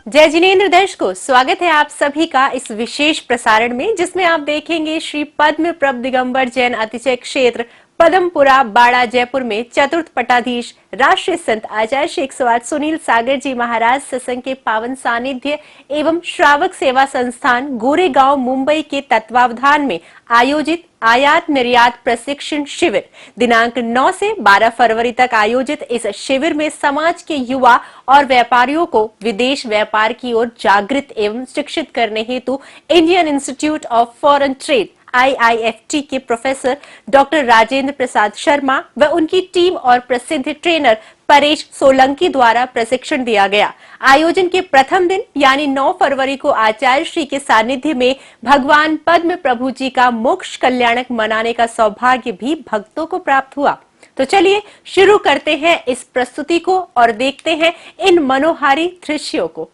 जय जिनेन्द्र दर्शकों, स्वागत है आप सभी का इस विशेष प्रसारण में, जिसमें आप देखेंगे श्री पद्म प्रभ दिगंबर जैन अतिशय क्षेत्र पदमपुरा बाड़ा जयपुर में चतुर्थ पटाधीश राष्ट्रीय संत आचार्य श्री 108 सुनील सागर जी महाराज सत्संग के पावन सानिध्य एवं श्रावक सेवा संस्थान गोरेगांव मुंबई के तत्वावधान में आयोजित आयात निर्यात प्रशिक्षण शिविर दिनांक 9 से 12 फरवरी तक आयोजित इस शिविर में समाज के युवा और व्यापारियों को विदेश व्यापार की ओर जागृत एवं शिक्षित करने हेतु Indian institute of foreign trade IIFT के प्रोफेसर डॉक्टर राजेंद्र प्रसाद शर्मा व उनकी टीम और प्रसिद्ध ट्रेनर परेश सोलंकी द्वारा प्रशिक्षण दिया गया। आयोजन के प्रथम दिन यानी 9 फरवरी को आचार्य श्री के सानिध्य में भगवान पद्म प्रभु जी का मोक्ष कल्याणक मनाने का सौभाग्य भी भक्तों को प्राप्त हुआ। तो चलिए शुरू करते हैं इस प्रस्तुति को और देखते हैं इन मनोहारी दृश्यों को।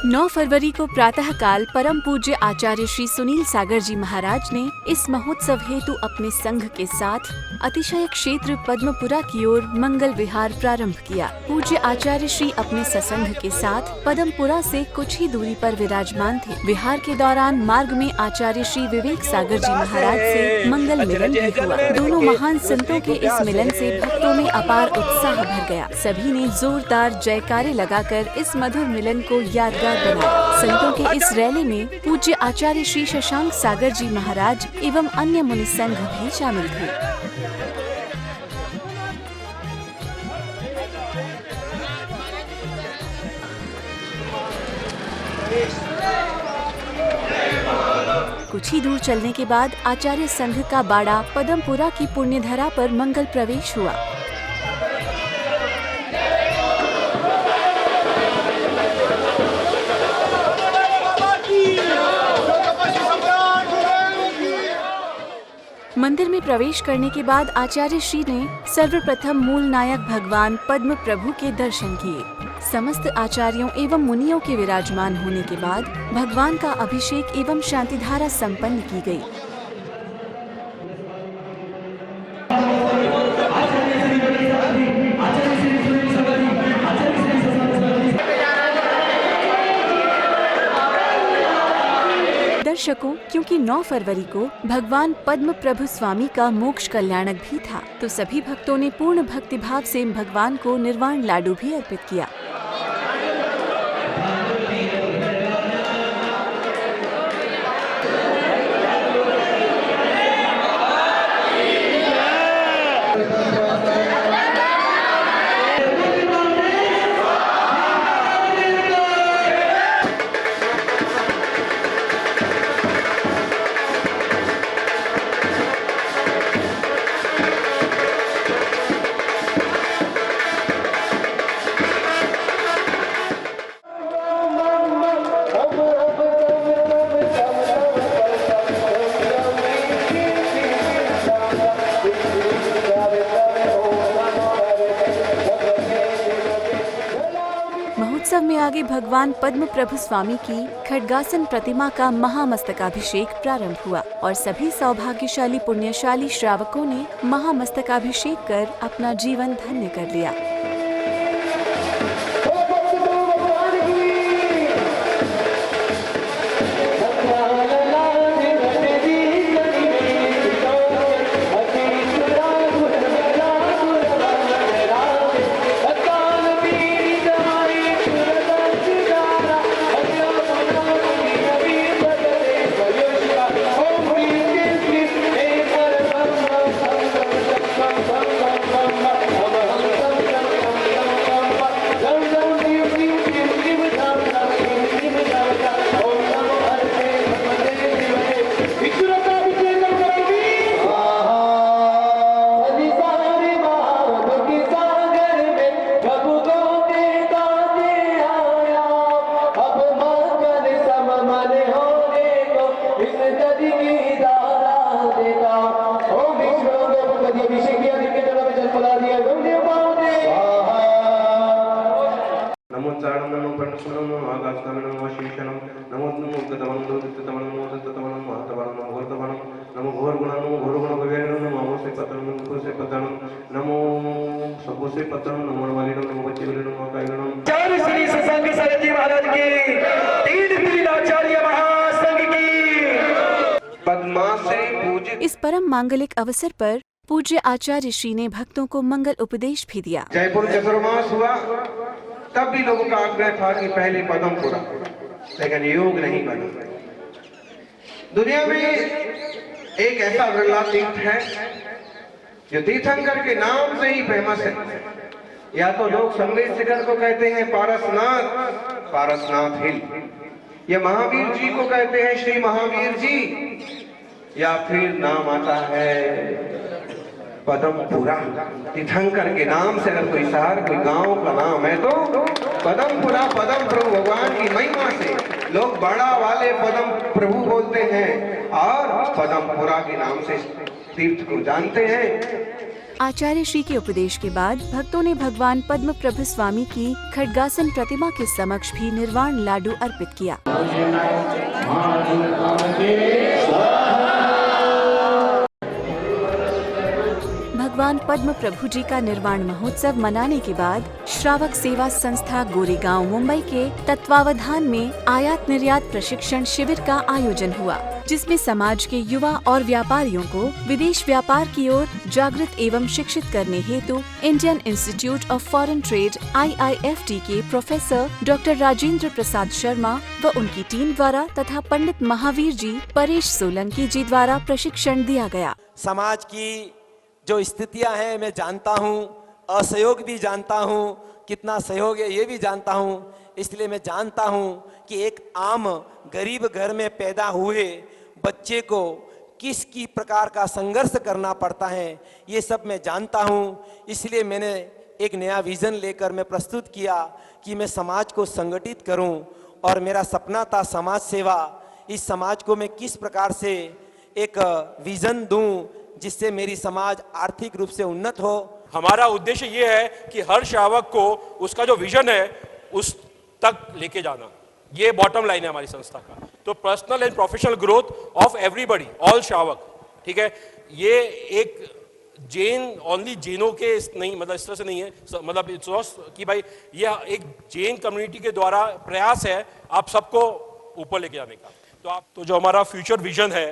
9 फरवरी को प्रातः काल परम पूज्य आचार्य श्री सुनील सागर जी महाराज ने इस महोत्सव हेतु अपने संघ के साथ अतिशय क्षेत्र पद्मपुरा की ओर मंगल विहार प्रारंभ किया। पूज्य आचार्य श्री अपने ससंघ के साथ पद्मपुरा से कुछ ही दूरी पर विराजमान थे। विहार के दौरान मार्ग में आचार्य श्री विवेक सागर जी महाराज से मंगल मिलन भी हुआ। दोनों महान संतों के इस मिलन से भक्तों में अपार उत्साह भर गया। सभी ने जोरदार जयकारे लगाकर इस मधुर मिलन को यादगार बनाया। संतों के इस रैली में पूज्य आचार्य श्री शशांक सागर जी महाराज एवं अन्य मुनि संघ भी शामिल थे। कुछ ही दूर चलने के बाद आचार्य संघ का बाड़ा पदमपुरा की पुण्यधरा पर मंगल प्रवेश हुआ। मंदिर में प्रवेश करने के बाद आचार्य श्री ने सर्वप्रथम मूल नायक भगवान पद्म प्रभु के दर्शन किए। समस्त आचार्यों एवं मुनियों के विराजमान होने के बाद भगवान का अभिषेक एवं शांतिधारा संपन्न की गई। दर्शकों, क्योंकि 9 फरवरी को भगवान पद्म प्रभु स्वामी का मोक्ष कल्याणक भी था, तो सभी भक्तों ने पूर्ण भक्तिभाव से भगवान को निर्वाण लाडू भी अर्पित किया। महोत्सव में आगे भगवान पद्म प्रभु स्वामी की खड्गासन प्रतिमा का महामस्तकाभिषेक प्रारंभ हुआ और सभी सौभाग्यशाली पुण्यशाली श्रावकों ने महामस्तकाभिषेक कर अपना जीवन धन्य कर लिया। कुसे पतणम नमो सबसे पतणम नमो वालिणम नमो बच्चेवलिणम नमो कायगणम। आचार्य श्री सत्संग सरद जी महाराज की, तीन पीढ़ी आचार्य महासंघ की। पद्मा से पूजित इस परम मांगलिक अवसर पर पूज्य आचार्य श्री ने भक्तों को मंगल उपदेश भी दिया। जयपुर चतुर्मास हुआ तब भी लोगों का आग्रह था कि पहले पदमपुरा, लेकिन योग नहीं बना। दुनिया में एक ऐसा बिरला तीर्थ है जो तीर्थंकर के नाम से ही फेमस है। या तो लोग संवेद शिखर को कहते हैं पारसनाथ, पारसनाथ हिल, या महावीर जी को कहते हैं श्री महावीर जी, या फिर नाम आता है पदमपुरा। तीर्थंकर के नाम से अगर कोई शहर कोई गांव का नाम है तो पदमपुरा। पदम प्रभु भगवान की महिमा से लोग बड़ा वाले पदम प्रभु बोलते हैं और पदमपुरा के नाम से तीर्थ को जानते हैं। आचार्य श्री के उपदेश के बाद भक्तों ने भगवान पद्म प्रभु स्वामी की खड्गासन प्रतिमा के समक्ष भी निर्वाण लाडू अर्पित किया। भगवान पद्म प्रभु जी का निर्वाण महोत्सव मनाने के बाद श्रावक सेवा संस्था गोरेगांव मुंबई के तत्वावधान में आयात निर्यात प्रशिक्षण शिविर का आयोजन हुआ, जिसमें समाज के युवा और व्यापारियों को विदेश व्यापार की ओर जागृत एवं शिक्षित करने हेतु Indian institute of foreign trade IIFT के प्रोफेसर डॉक्टर राजेंद्र प्रसाद शर्मा व उनकी टीम द्वारा तथा पंडित महावीर जी परेश सोलंकी जी द्वारा प्रशिक्षण दिया गया। समाज की जो स्थितियां हैं मैं जानता हूं, असहयोग भी जानता हूं, कितना सहयोग है ये भी जानता हूं। इसलिए मैं जानता हूं कि एक आम गरीब घर में पैदा हुए बच्चे को किस की प्रकार का संघर्ष करना पड़ता है ये सब मैं जानता हूं। इसलिए मैंने एक नया विज़न लेकर मैं प्रस्तुत किया कि मैं समाज को संगठित करूं और मेरा सपना था समाज सेवा। इस समाज को मैं किस प्रकार से एक विज़न दूं जिससे मेरी समाज आर्थिक रूप से उन्नत हो। हमारा उद्देश्य ये है कि हर श्रावक को उसका जो विजन है उस तक लेके जाना, ये बॉटम लाइन है हमारी संस्था का। तो personal and professional growth of everybody, all श्रावक, ठीक है। ये एक जैन ओनली जैनों के नहीं, मतलब इस तरह से नहीं है, मतलब इट्स कि भाई ये एक जैन कम्युनिटी के द्वारा प्रयास है आप सबको ऊपर लेके जाने का। तो जो हमारा फ्यूचर विजन है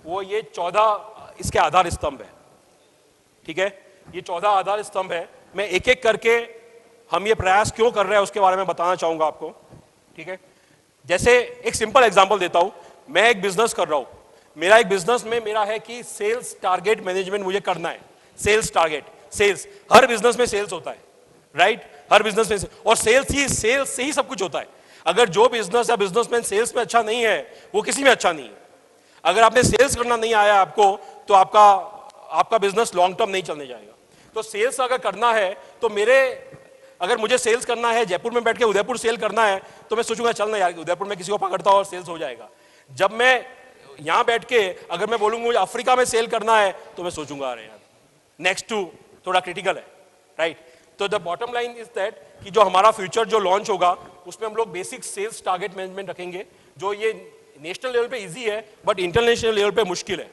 वो ये 14 इसके आधार स्तंभ है, ठीक है। ये 14 आधार स्तंभ है। मैं एक एक करके हम ये प्रयास क्यों कर रहे हैं उसके बारे में बताना चाहूंगा आपको, ठीक है। जैसे एक सिंपल एग्जांपल देता हूं, मैं एक बिजनेस कर रहा हूं। मेरा एक बिजनेस में मेरा है कि सेल्स टारगेट मैनेजमेंट मुझे करना है। सेल्स टारगेट, सेल्स, हर बिजनेस में सेल्स होता है, राइट। हर बिजनेस में, और सेल्स से ही सब कुछ होता है। अगर जो बिजनेस या बिजनेसमैन सेल्स में अच्छा नहीं है वो किसी में अच्छा नहीं है। अगर आपने सेल्स करना नहीं आया आपको तो आपका बिजनेस लॉन्ग टर्म नहीं चलने जाएगा। तो सेल्स अगर करना है तो अगर मुझे सेल्स करना है, जयपुर में बैठ के उदयपुर सेल करना है, तो मैं सोचूंगा चल ना यार उदयपुर में किसी को पकड़ता हूं और सेल्स हो जाएगा। जब मैं यहां बैठ के अगर मैं बोलूंगा मुझे अफ्रीका में सेल करना है तो मैं सोचूंगा अरे यार नेक्स्ट टू थोड़ा क्रिटिकल है, राइट। तो the bottom line is that कि जो हमारा फ्यूचर जो लॉन्च होगा उसमें हम लोग बेसिक सेल्स टारगेट मैनेजमेंट रखेंगे, जो ये नेशनल लेवल पे इजी है बट इंटरनेशनल लेवल पे मुश्किल है।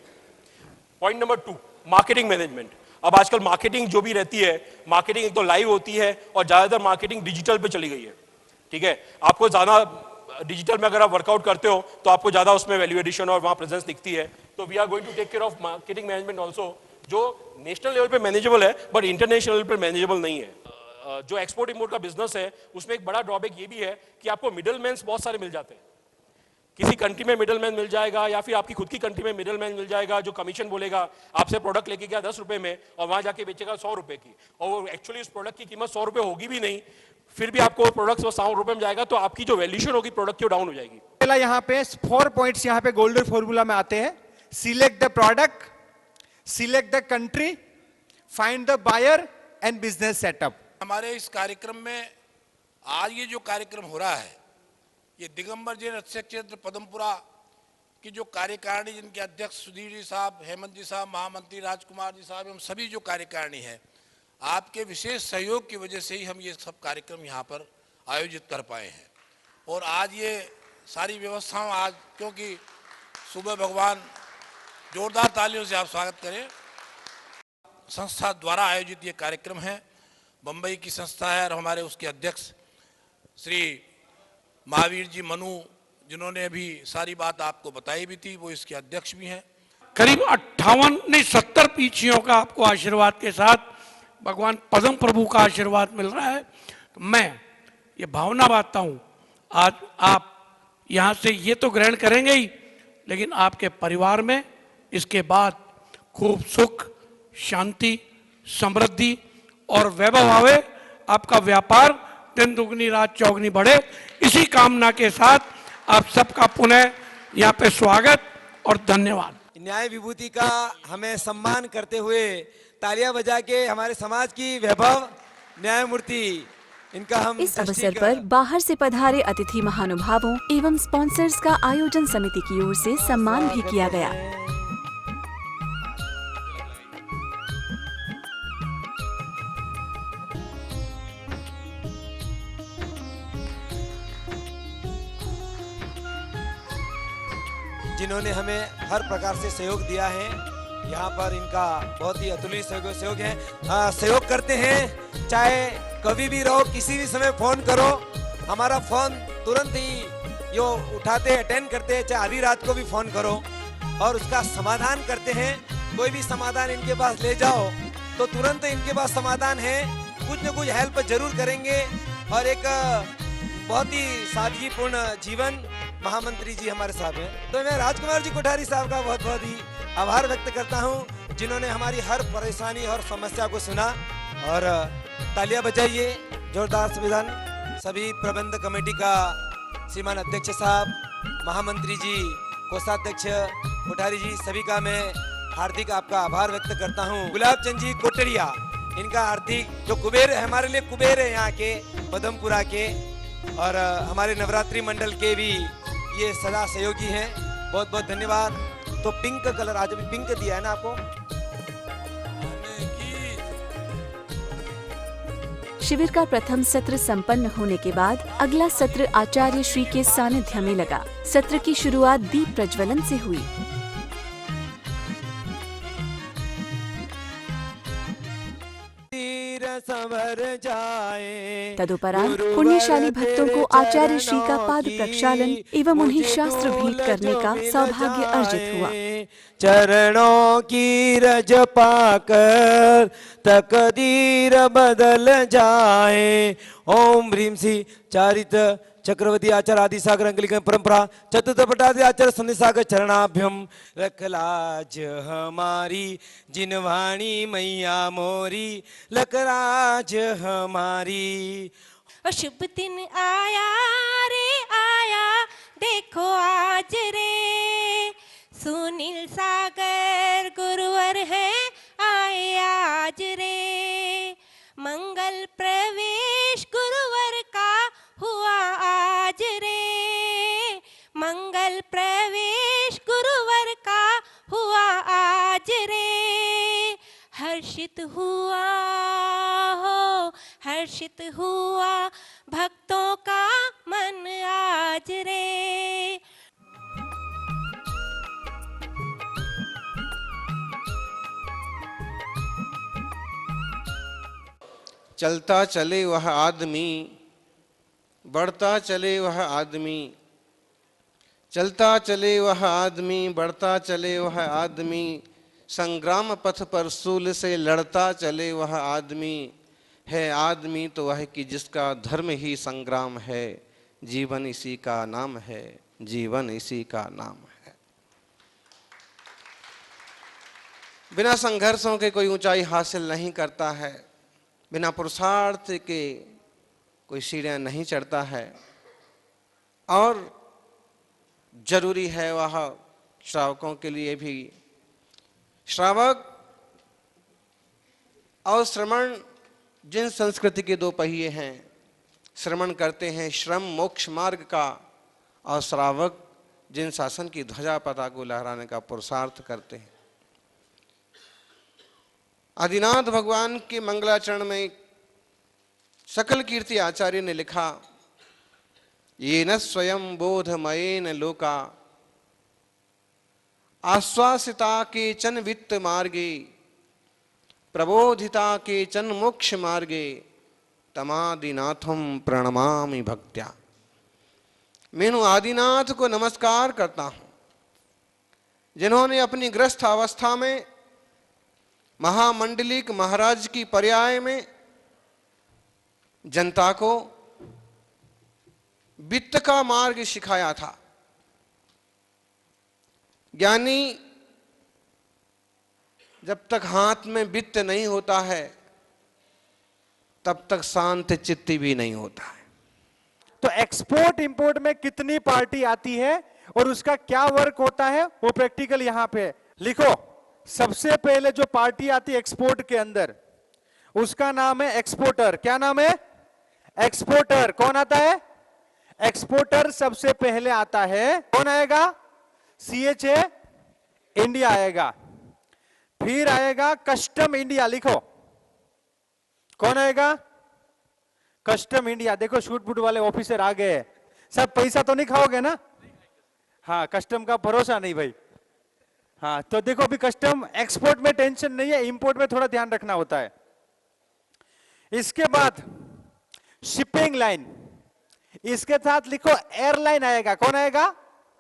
Point number 2, marketing management. अब आजकल मार्केटिंग जो भी रहती है, मार्केटिंग एक तो लाइव होती है और ज्यादातर मार्केटिंग डिजिटल पे चली गई है, ठीक है। आपको ज्यादा डिजिटल में अगर आप वर्कआउट करते हो तो आपको ज्यादा उसमें वैल्यू एडिशन और वहां प्रेजेंस दिखती है। तो we are going to take care of marketing management also, जो नेशनल लेवल पे मैनेजेबल है बट इंटरनेशनल लेवल पे मैनेजेबल नहीं है। जो एक्सपोर्ट इंपोर्ट का बिजनेस है उसमें एक बड़ा ड्रॉबैक ये भी है कि आपको मिडल मैन बहुत सारे मिल जाते हैं। किसी कंट्री में मिडल मैन मिल जाएगा या फिर आपकी खुद की कंट्री में मिडल मैन मिल जाएगा जो कमीशन बोलेगा, आपसे प्रोडक्ट लेके गया 10 रुपए में और वहां जाके बेचेगा 100 रुपए की, और वो एक्चुअली उस प्रोडक्ट की कीमत 100 रुपए होगी भी नहीं, फिर भी आपको प्रोडक्ट 100 रुपए में जाएगा, तो आपकी जो वैल्यूएशन होगी प्रोडक्ट की डाउन हो जाएगी। पहला यहाँ पे 4 पॉइंट्स यहाँ पे गोल्डन फॉर्मूला में आते हैं। Select the product, select the country, find the buyer and business setup. हमारे इस कार्यक्रम में आज ये जो कार्यक्रम हो रहा है, ये दिगंबर जैन अतिशय क्षेत्र पदमपुरा की जो कार्यकारिणी, जिनके अध्यक्ष सुधीर जी साहब, हेमंत जी साहब, महामंत्री राजकुमार जी साहब, हम सभी जो कार्यकारिणी है, आपके विशेष सहयोग की वजह से ही हम ये सब कार्यक्रम यहाँ पर आयोजित कर पाए हैं। और आज ये सारी व्यवस्थाओं, आज क्योंकि सुबह भगवान, जोरदार तालियों से आप स्वागत करें। संस्था द्वारा आयोजित ये कार्यक्रम है। बम्बई की संस्था है और हमारे उसके अध्यक्ष श्री महावीर जी मनु, जिन्होंने अभी सारी बात आपको बताई भी थी, वो इसके अध्यक्ष भी हैं। करीब 58 नहीं 70 पीढ़ियों का आपको आशीर्वाद के साथ भगवान पद्म प्रभु का आशीर्वाद मिल रहा है। तो मैं ये भावना बांटता हूँ, आज आप यहाँ से ये तो ग्रहण करेंगे ही, लेकिन आपके परिवार में इसके बाद खूब सुख, शांति, समृद्धि और वैभव आवे, आपका व्यापार दिन दुगनी रात चौगनी बढ़े। इसी कामना के साथ आप सबका पुनः यहाँ पे स्वागत और धन्यवाद। न्याय विभूति का हमें सम्मान करते हुए तालियां बजा के हमारे समाज की वैभव न्यायमूर्ति इनका हम इस अवसर पर बाहर से पधारे अतिथि महानुभावों एवं स्पॉन्सर्स का आयोजन समिति की ओर से सम्मान भी किया गया। जिन्होंने हमें हर प्रकार से सहयोग दिया है, यहाँ पर इनका बहुत ही अतुलनीय सहयोग है। सहयोग करते हैं, चाहे कभी भी रहो, किसी भी समय फोन करो, हमारा फोन तुरंत ही यो उठाते अटेंड करते हैं। चाहे आधी रात को भी फोन करो और उसका समाधान करते हैं। कोई भी समाधान इनके पास ले जाओ तो तुरंत इनके पास समाधान है, कुछ न कुछ हेल्प जरूर करेंगे। और एक बहुत ही सादगीपूर्ण जीवन महामंत्री जी हमारे साथ हैं। तो मैं राजकुमार जी कोठारी साहब का बहुत बहुत ही आभार व्यक्त करता हूं, जिन्होंने हमारी हर परेशानी और समस्या को सुना। और तालियां बजाइए जोरदार संविधान। सभी प्रबंध कमेटी का श्रीमान अध्यक्ष साहब, महामंत्री जी, कोषाध्यक्ष कोठारी जी, सभी का मैं हार्दिक आपका आभार व्यक्त करता हूं। गुलाब चंद जी कोटड़िया, इनका हार्दिक, जो कुबेर है, हमारे लिए कुबेर है यहाँ के पदमपुरा के, और हमारे नवरात्रि मंडल के भी ये सदा सहयोगी हैं। बहुत बहुत धन्यवाद। तो पिंक कलर आज अभी पिंक दिया है ना आपको। शिविर का प्रथम सत्र संपन्न होने के बाद अगला सत्र आचार्य श्री के सानिध्य में लगा। सत्र की शुरुआत दीप प्रज्वलन से हुई। तदुपरांत पुण्यशाली भक्तों को आचार्य श्री का पाद प्रक्षालन एवं उन्हें शास्त्र भेंट करने का सौभाग्य अर्जित हुआ। चरणों की रज पाकर तकदीर बदल जाए। ओम ह्रीम सी चारित चक्रवर्ती आचार्य आदि सागर अंगलिकन परंपरा चतुर्थ पटादि आचार्य संधि सागर चरणाभ्यम रख लाज हमारी जिनवाणी मैया मोरी लकराज हमारी। और शुभ दिन आया रे आया, देखो आज रे सुनील सागर गुरुवर है आए आज रे। मंगल प्रवेश गुरुवर का हुआ आज रे, मंगल प्रवेश गुरुवर का हुआ आज रे। हर्षित हुआ हो, हर्षित हुआ भक्तों का मन आज रे। चलता चले वह आदमी, बढ़ता चले वह आदमी, चलता चले वह आदमी, बढ़ता चले वह आदमी, संग्राम पथ पर सूल से लड़ता चले वह आदमी। है आदमी तो वह कि जिसका धर्म ही संग्राम है, जीवन इसी का नाम है, जीवन इसी का नाम है। बिना संघर्षों के कोई ऊंचाई हासिल नहीं करता है, बिना पुरुषार्थ के कोई सीढ़ियां नहीं चढ़ता है। और जरूरी है वह श्रावकों के लिए भी। श्रावक और श्रवण जिन संस्कृति के दो पहिए हैं, श्रवण करते हैं श्रम मोक्ष मार्ग का, और श्रावक जिन शासन की ध्वजा पताका को लहराने का पुरुषार्थ करते हैं। आदिनाथ भगवान के मंगलाचरण में सकल कीर्ति आचार्य ने लिखा, ये न स्वयं बोधमयेन लोका आश्वासिता के चन वित्त मार्गे प्रबोधिता केचन मोक्ष मार्गे तमादिनाथम प्रणमामि भक्त्या। मैं उन आदिनाथ को नमस्कार करता हूं जिन्होंने अपनी ग्रस्त अवस्था में महामंडलिक महाराज की पर्याय में जनता को वित्त का मार्ग सिखाया था। ज्ञानी जब तक हाथ में वित्त नहीं होता है तब तक शांत चित्ती भी नहीं होता है। तो एक्सपोर्ट इंपोर्ट में कितनी पार्टी आती है और उसका क्या वर्क होता है वो प्रैक्टिकल यहां पे लिखो। सबसे पहले जो पार्टी आती है एक्सपोर्ट के अंदर उसका नाम है एक्सपोर्टर। क्या नाम है? एक्सपोर्टर। कौन आता है? एक्सपोर्टर सबसे पहले आता है। कौन आएगा? CHA इंडिया आएगा। फिर आएगा कस्टम इंडिया। लिखो कौन आएगा? Custom India. देखो शूट बूट वाले ऑफिसर आ गए। सब पैसा तो नहीं खाओगे ना? हाँ, कस्टम का भरोसा नहीं भाई। हाँ, तो देखो अभी कस्टम एक्सपोर्ट में टेंशन नहीं है, इंपोर्ट में थोड़ा ध्यान रखना होता है। इसके बाद शिपिंग लाइन, इसके साथ लिखो एयरलाइन आएगा। कौन आएगा?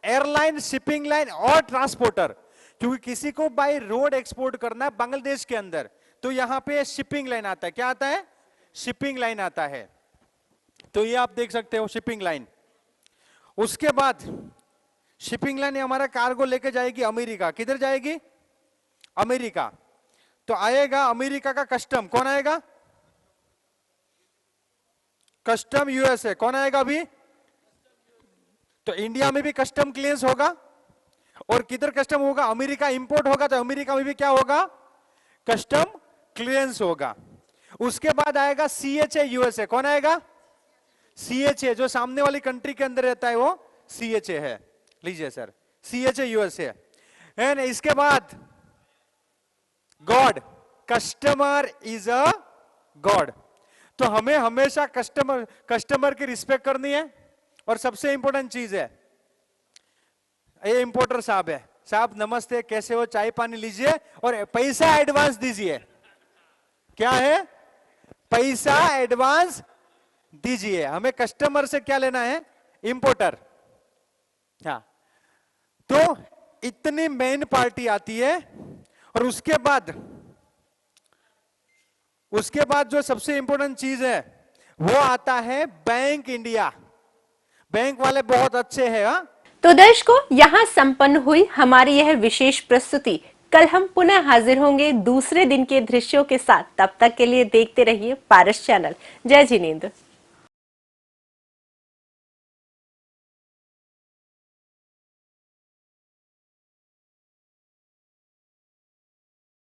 एयरलाइन, शिपिंग लाइन और ट्रांसपोर्टर। क्योंकि किसी को बाय रोड एक्सपोर्ट करना है बांग्लादेश के अंदर तो यहां पे शिपिंग लाइन आता है। क्या आता है? शिपिंग लाइन आता है। तो ये आप देख सकते हो शिपिंग लाइन। उसके बाद शिपिंग लाइन हमारा कार्गो लेके जाएगी अमेरिका। किधर जाएगी? अमेरिका। तो आएगा अमेरिका का कस्टम। कौन आएगा? Custom USA। कौन आएगा अभी? तो इंडिया में भी कस्टम क्लियरेंस होगा और किधर कस्टम होगा? अमेरिका। इंपोर्ट होगा तो अमेरिका में भी क्या होगा? कस्टम क्लियरेंस होगा। उसके बाद आएगा CHA USA। कौन आएगा? CHA जो सामने वाली कंट्री के अंदर रहता है वो CHA है। लीजिए सर, CHA USA। एंड इसके बाद God, customer is a God. तो हमें हमेशा कस्टमर की रिस्पेक्ट करनी है। और सबसे इंपॉर्टेंट चीज है, ये इंपोर्टर साहब है, साहब नमस्ते, कैसे हो, चाय पानी लीजिए और पैसा एडवांस दीजिए। क्या है? पैसा एडवांस दीजिए। हमें कस्टमर से क्या लेना है? इंपोर्टर। हाँ, तो इतनी मेन पार्टी आती है। और उसके बाद जो सबसे इंपॉर्टेंट चीज है वो आता है बैंक इंडिया। बैंक वाले बहुत अच्छे हैं। हाँ, तो दर्शकों, यहाँ संपन्न हुई हमारी यह विशेष प्रस्तुति। कल हम पुनः हाजिर होंगे दूसरे दिन के दृश्यों के साथ। तब तक के लिए देखते रहिए पारस चैनल। जय जिनेंद्र।